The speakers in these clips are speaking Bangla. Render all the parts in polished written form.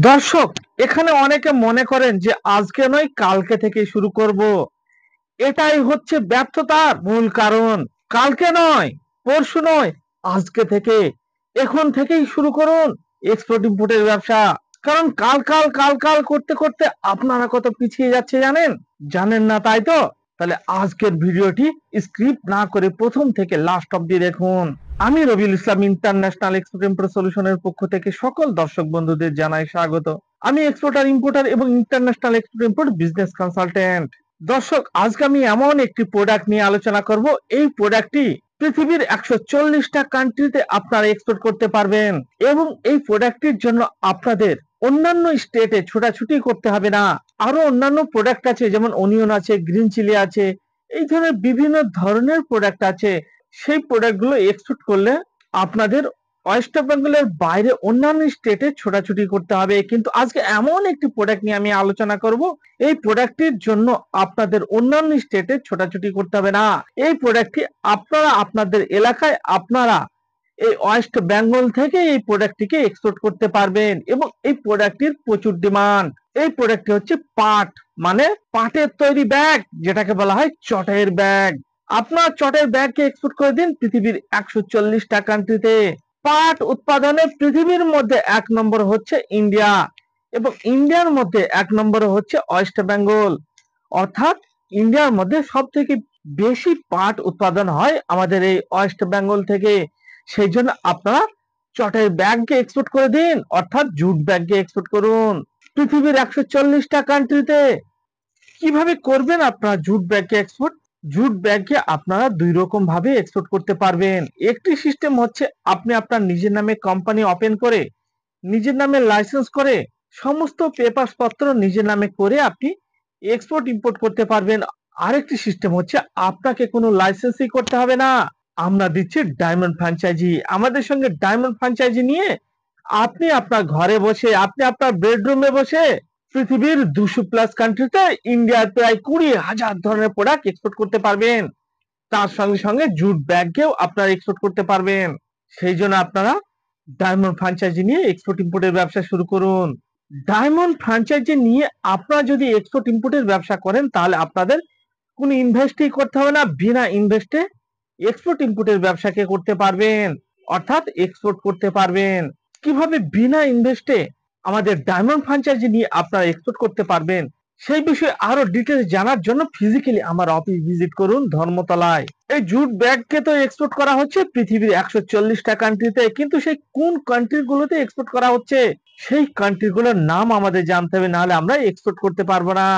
দর্শক, এখানে অনেকে মনে করেন যে আজকে নয় কালকে থেকে শুরু করব। এটাই হচ্ছে ব্যর্থতার মূল কারণ। কালকে নয়, পরশু নয়, আজকে থেকে, এখন থেকেই শুরু করুন এক্সপোর্ট ইম্পোর্টের ব্যবসা। কারণ কাল কাল কাল কাল করতে করতে আপনারা কত পিছিয়ে যাচ্ছে জানেন? জানেন না তাই তো? তাহলে আজকের ভিডিওটি স্ক্রিপ্ট না করে প্রথম থেকে লাস্ট অব্দি দেখুন। আমি Rabiul Islam international export import সলিউশনের পক্ষ থেকে সকল দর্শক বন্ধুদের জানাই স্বাগত। আমি এক্সপোর্টার ইম্পোর্টার এবং international export import business consultant. দর্শক, আজকে আমি এমন একটি প্রোডাক্ট নিয়ে আলোচনা করব। এই প্রোডাক্টটি পৃথিবীর 140টা কান্ট্রিতে আপনারা এক্সপোর্ট করতে পারবেন এবং এই প্রোডাক্টটির জন্য আপনাদের অন্যান্য স্টেটে ছোটাছুটি করতে হবে না। আরো অন্যান্য প্রোডাক্ট আছে, যেমন অনিয়ন আছে, গ্রিন চিলি আছে, এই ধরনের বিভিন্ন ধরনের প্রোডাক্ট আছে। সেই প্রোডাক্টগুলো এক্সপোর্ট করলে আপনাদের ওয়েস্ট বেঙ্গলের বাইরে অন্যান্য স্টেটে ছোটাছুটি করতে হবে। কিন্তু আজকে এমন একটি প্রোডাক্ট নিয়ে আমি আলোচনা করব, এই প্রোডাক্টটির জন্য আপনাদের অন্যান্য স্টেটে ছোটাছুটি করতে হবে না। এই প্রোডাক্টটি আপনারা আপনাদের এলাকায় আপনারা এই ওয়েস্ট বেঙ্গল থেকে এই প্রোডাক্টটিকে এক্সপোর্ট করতে পারবেন এবং এই প্রোডাক্টটির প্রচুর ডিমান্ড। এই প্রোডাক্টটি হচ্ছে পাট, মানে পাটের তৈরি ব্যাগ, যেটাকে বলা হয় চটের ব্যাগ। আপনার চটের ব্যাগকে এক্সপোর্ট করে দিন পৃথিবীর 140টা কান্ট্রিতে। পাট উৎপাদনে পৃথিবীর মধ্যে 1 নম্বর হচ্ছে ইন্ডিয়া এবং ইন্ডিয়ার মধ্যে 1 নম্বর হচ্ছে ওয়েস্ট বেঙ্গল। অর্থাৎ ইন্ডিয়ার মধ্যে সব থেকে বেশি পাট উৎপাদন হয় আমাদের এই ওয়েস্ট বেঙ্গল থেকে। সেই জন্য আপনারা চটের ব্যাগকে এক্সপোর্ট করে দিন, অর্থাৎ জুট ব্যাগকে এক্সপোর্ট করুন পৃথিবীর 140টা কান্ট্রিতে। কিভাবে করবেন আপনারা জুট ব্যাগকে এক্সপোর্ট? জুট ব্যাগকে আপনারা দুই রকম ভাবে এক্সপোর্ট করতে পারবেন। একটি সিস্টেম হচ্ছে আপনি আপনার নিজের নামে কোম্পানি ওপেন করে, নিজের নামে লাইসেন্স করে, সমস্ত পেপারস পত্র নিজের নামে করে আপনি এক্সপোর্ট ইম্পোর্ট করতে পারবেন। আরেকটি সিস্টেম হচ্ছে আপনাকে কোনো লাইসেন্সই করতে হবে না। আমরা দিচ্ছি ডায়মন্ড ফ্র্যাঞ্চাইজি। আমাদের সঙ্গে ডায়মন্ড ফ্র্যাঞ্চাইজি নিয়ে আপনি আপনার ঘরে বসে, আপনি আপনার বেডরুমে বসে পৃথিবীর 200+ কান্ট্রিতে ইন্ডিয়ার প্রায় 20,000 ধরনের প্রোডাক্ট এক্সপোর্ট করতে পারবেন। তার সঙ্গে সঙ্গে জুট ব্যাগকেও আপনারা এক্সপোর্ট করতে পারবেন। সেই জন্য আপনারা ডায়মন্ড ফ্র্যাঞ্চাইজি নিয়ে এক্সপোর্ট ইম্পোর্টের ব্যবসা শুরু করুন। ডায়মন্ড ফ্র্যাঞ্চাইজি নিয়ে আপনারা যদি এক্সপোর্ট ইম্পোর্টের ব্যবসা করেন তাহলে আপনাদের কোনো ইনভেস্টই করতে হবে না। বিনা ইনভেস্টে এক্সপোর্ট ইম্পোর্টের ব্যবসাকে করতে পারবেন, অর্থাৎ এক্সপোর্ট করতে পারবেন। কিভাবে বিনা ইনভেস্টে আমাদের ডায়মন্ড ফ্র্যাঞ্চাইজি নিয়ে আপনারা এক্সপোর্ট করতে পারবেন, সেই বিষয়ে আরো ডিটেলস জানার জন্য ফিজিক্যালি আমার অফিস ভিজিট করুন ধর্মতলায়। এই জুট ব্যাগকে তো এক্সপোর্ট করা হচ্ছে পৃথিবীর 140টা কান্ট্রিতে, কিন্তু সেই কোন কান্ট্রি গুলোতে এক্সপোর্ট করা হচ্ছে সেই কান্ট্রি গুলোর নাম আমাদের জানতে হবে, নাহলে আমরা এক্সপোর্ট করতে পারবো না।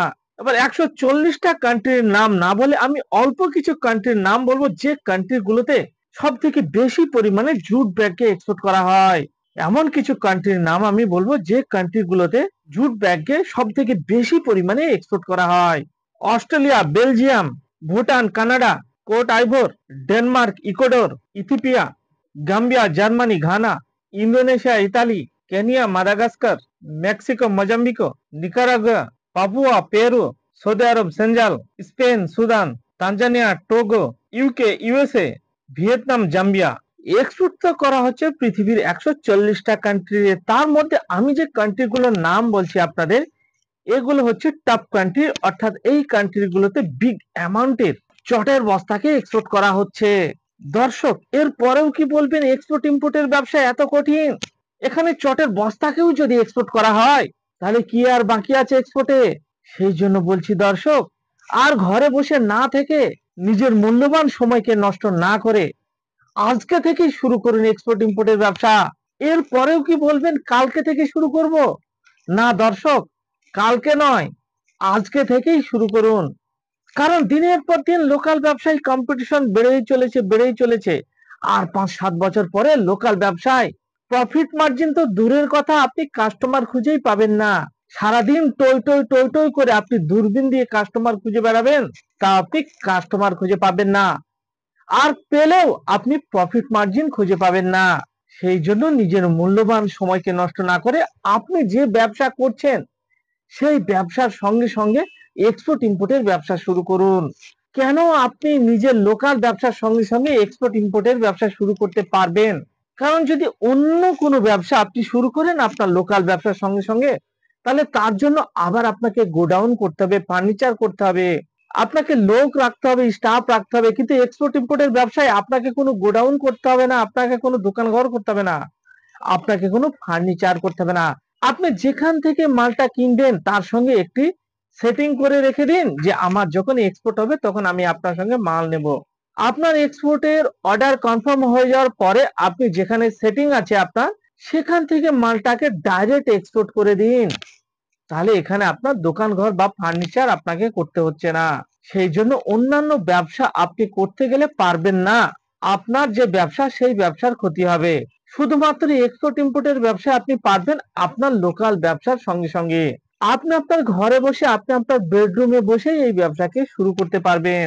এবার 140টা কান্ট্রির নাম না বলে আমি অল্প কিছু কান্ট্রির নাম বলবো, যে কান্ট্রি গুলোতে সব থেকে বেশি পরিমাণে জুট ব্যাগকে এক্সপোর্ট করা হয়। এমন কিছু কান্ট্রির নাম আমি বলবো যে কান্ট্রি গুলোতে জুট ব্যাগকে সব থেকে বেশি পরিমাণে এক্সপোর্ট করা হয়। Australia, Belgium, Bhutan, Canada, Cote Ivoire, Denmark, Ecuador, Ethiopia, Gambia, Germany, Ghana, Indonesia, Italy, Kenya, Madagascar, Mexico, Mozambique, Nicaragua, Papua, Peru, Saudi Arab, Senegal, Spain, Sudan, Tanzania, Togo, UK, USA, Vietnam, Zambia. Export তো করা হচ্ছে পৃথিবীর 140টা কান্ট্রিতে। তার মধ্যে আমি যে কান্ট্রিগুলোর নাম বলছি আপনাদের, এগুলো হচ্ছে টপ কান্ট্রি, অর্থাৎ এই কান্ট্রি গুলোতে বিগ অ্যামাউন্টের চটের বস্তাকে এক্সপোর্ট করা হচ্ছে। দর্শক, এর পরেও কি বলবেন এক্সপোর্ট ইম্পোর্টের ব্যবসা এত কঠিন? এখানে চটের বস্তাকেও যদি এক্সপোর্ট করা হয় তাহলে কি আর বাকি আছে এক্সপোর্টে? সেই জন্য বলছি দর্শক, আর ঘরে বসে না থেকে নিজের মূল্যবান সময়কে নষ্ট না করে আজকে থেকেই শুরু করুন এক্সপোর্ট ইম্পোর্টের ব্যবসা। এর পরেও কি বলবেন কালকে থেকে শুরু করব? না দর্শক, কালকে নয়, আজকে থেকেই শুরু করুন। কারণ দিনের পর দিন লোকাল ব্যবসায় কম্পিটিশন বেড়েই চলেছে, বেড়েই চলেছে। আর 5-7 বছর পরে লোকাল ব্যবসায় প্রফিট মার্জিন তো দূরের কথা, আপনি কাস্টমার খুঁজেই পাবেন না। সারাদিন টই টই টই টই করে আপনি দূরবীন দিয়ে কাস্টমার খুঁজে বেড়াবেন, তা আপনি কাস্টমার খুঁজে পাবেন না। আর পেলেও আপনি প্রফিট মার্জিন খুঁজে পাবেন না। সেই জন্য নিজের মূল্যবান সময়কে নষ্ট না করে আপনি যে ব্যবসা করছেন সেই ব্যবসার সঙ্গে সঙ্গে এক্সপোর্ট ইম্পোর্টের ব্যবসা শুরু করুন। কেন আপনি নিজের লোকাল ব্যবসার সঙ্গে সঙ্গে এক্সপোর্ট ইম্পোর্টের ব্যবসা শুরু করতে পারবেন কারণ যদি অন্য কোনো ব্যবসা আপনি শুরু করেন আপনার লোকাল ব্যবসার সঙ্গে সঙ্গে, তাহলে তার জন্য আবার আপনাকে গোডাউন করতে হবে, ফার্নিচার করতে হবে, আপনাকে লোক রাখতে হবে, স্টাফ রাখতে হবে। কিন্তু এক্সপোর্ট ইম্পোর্টের ব্যবসায় আপনাকে কোনো গোডাউন করতে হবে না, আপনাকে কোনো দোকান ঘর করতে হবে না, আপনাকে কোনো ফার্নিচার করতে হবে না। আপনি যেখান থেকে মালটা কিনবেন তার সঙ্গে একটি সেটিং করে রেখে দিন যে আমার যখন এক্সপোর্ট হবে তখন আমি আপনার সঙ্গে মাল নেব। আপনার এক্সপোর্টের অর্ডার কনফার্ম হয়ে যাওয়ার পরে আপনি যেখানে সেটিং আছে আপনার, সেখান থেকে মালটাকে ডাইরেক্ট এক্সপোর্ট করে দিন। তাহলে এখানে আপনার দোকান ঘর বা ফার্নিচার আপনাকে করতে হচ্ছে না। সেই জন্য অন্যান্য ব্যবসা আপনি করতে গেলে পারবেন না। আপনার যে ব্যবসা সেই ব্যবসার ক্ষতি হবে। শুধুমাত্র এক্সপোর্ট ইম্পোর্টের ব্যবসা আপনি পারবেন আপনার লোকাল ব্যবসার সঙ্গে সঙ্গে। আপনি আপনার ঘরে বসে, আপনি আপনার বেডরুমে বসেই এই ব্যবসাকে শুরু করতে পারবেন।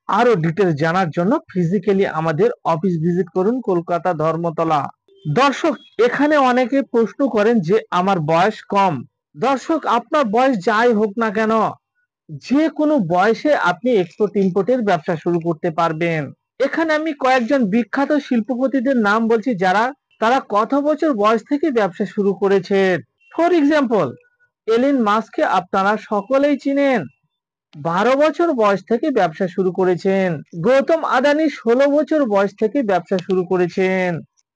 আরো ডিটেলস জানার জন্য ফিজিক্যালি আমাদের অফিস ভিজিট করুন, কলকাতা ধর্মতলা। দর্শক, এখানে অনেকে প্রশ্ন করেন যে আমার বয়স কম। দর্শক, আপনার বয়স যাই হোক না কেন, যে কোনো বয়সে আপনি এক্সপোর্ট ইম্পোর্টের ব্যবসা শুরু করতে পারবেন। এখানে আমি কয়েকজন বিখ্যাত শিল্পপতিদের নাম বলছি যারা তারা কত বছর বয়স থেকে ব্যবসা শুরু করেছেন। ফর এক্সাম্পল, এলিন মাস্ককে আপনারা সকলেই চিনেন, 12 বছর বয়স থেকে ব্যবসা শুরু করেছেন। গৌতম আদানি 16 বছর বয়স থেকে ব্যবসা শুরু করেছেন।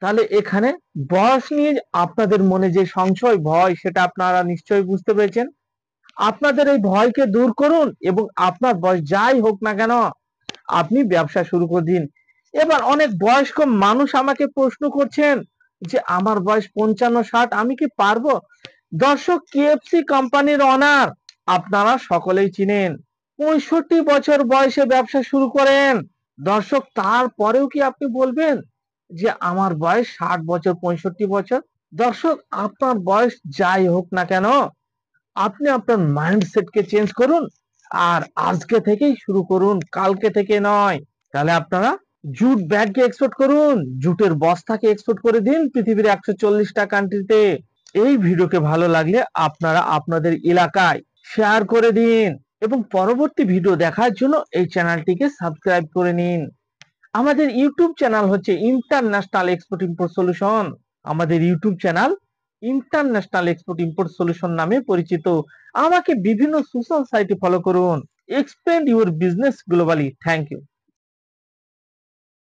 তাহলে এখানে বয়স নিয়ে আপনাদের মনে যে সংশয়, ভয়, সেটা আপনারা নিশ্চয়ই বুঝতে পেরেছেন। আপনাদের এই ভয়কে দূর করুন এবং আপনার বয়স যাই হোক না কেন আপনি ব্যবসা শুরু করে দিন। এবার অনেক বয়স্ক মানুষ আমাকে প্রশ্ন করছেন যে আমার বয়স 55-60, আমি কি পারবো? দর্শক, কেএফসি কোম্পানির অনার আপনারা সকলেই চিনেন, 65 বছর বয়সে ব্যবসা শুরু করেন। দর্শক, তারপরেও কি আপনি বলবেন যে আমার বয়স 60 বছর, 65 বছর? দর্শক, আপনার বয়স যাই হোক না কেন আপনি আপনার মাইন্ডসেটকে চেঞ্জ করুন আর আজকে থেকেই শুরু করুন, কালকে থেকে নয়। তাহলে আপনারা জুট ব্যাগকে এক্সপোর্ট করুন, জুটের বস্তাকে এক্সপোর্ট করে দিন পৃথিবীর 140টা কান্ট্রিতে। এই ভিডিওকে ভালো লাগলে আপনারা আপনাদের এলাকায় শেয়ার করে দিন এবং পরবর্তী ভিডিও দেখার জন্য এই চ্যানেলটিকে সাবস্ক্রাইব করে নিন। আমাদের ইউটিউব চ্যানেল হচ্ছে ইন্টারন্যাশনাল এক্সপোর্ট ইম্পোর্ট সলিউশন। আমাদের YouTube channel international export import solution নামে পরিচিত। আমাকে বিভিন্ন সোশ্যাল সাইটে ফলো করুন। Expand your business globally. Thank you.